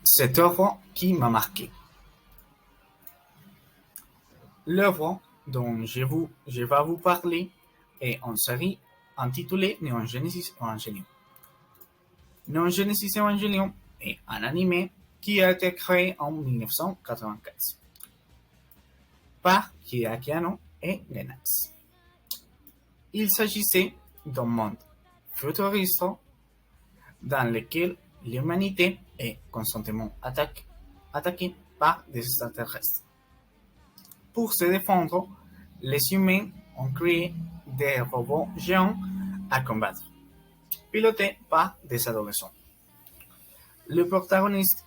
cette œuvre qui m'a marqué. L'œuvre dont je vais vous parler est une série intitulée Neon Genesis Evangelion. Neon Genesis Evangelion est un anime qui a été créé en 1995 par Hideaki Anno et Gainax. Il s'agissait d'un monde futuriste dans lequel l'humanité est constamment attaquée par des extraterrestres. Pour se défendre, les humains ont créé des robots géants à combattre, pilotés par des adolescents. Le protagoniste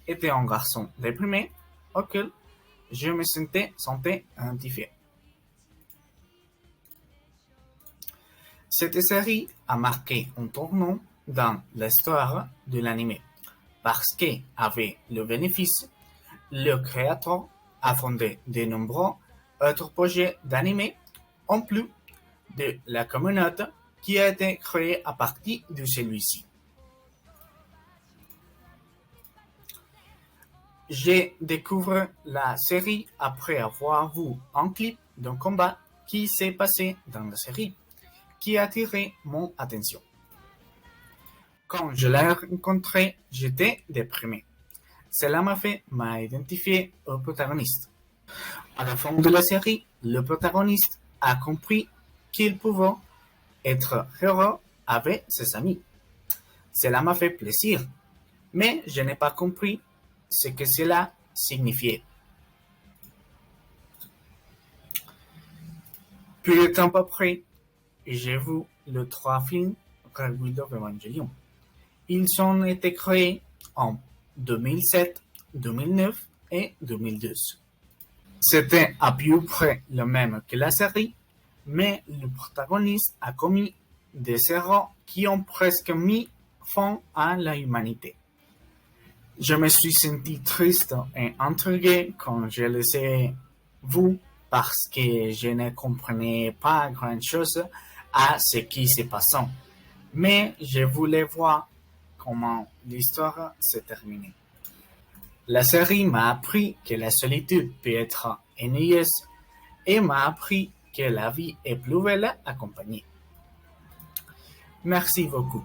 était un garçon déprimé auquel je me sentais identifié. Cette série a marqué un tournant dans l'histoire de l'anime parce qu'avec le bénéfice, le créateur a fondé de nombreux autres projets d'anime en plus de la communauté qui a été créée à partir de celui-ci. J'ai découvert la série après avoir vu un clip d'un combat qui s'est passé dans la série, qui a attiré mon attention. Quand je l'ai rencontré, j'étais déprimé. Cela m'a fait m'identifier au protagoniste. À la fin de la série, le protagoniste a compris qu'il pouvait être heureux avec ses amis. Cela m'a fait plaisir, mais je n'ai pas compris ce que cela signifiait. Peu de temps après, j'ai vu les 3 films Rebuild of Evangelion. Ils ont été créés en 2007, 2009 et 2012. C'était à peu près le même que la série, mais le protagoniste a commis des erreurs qui ont presque mis fin à l'humanité. Je me suis senti triste et intrigué quand je les ai vus parce que je ne comprenais pas grand-chose à ce qui se passait. Mais je voulais voir comment l'histoire se terminait. La série m'a appris que la solitude peut être ennuyeuse et m'a appris que la vie est plus belle accompagnée. Merci beaucoup.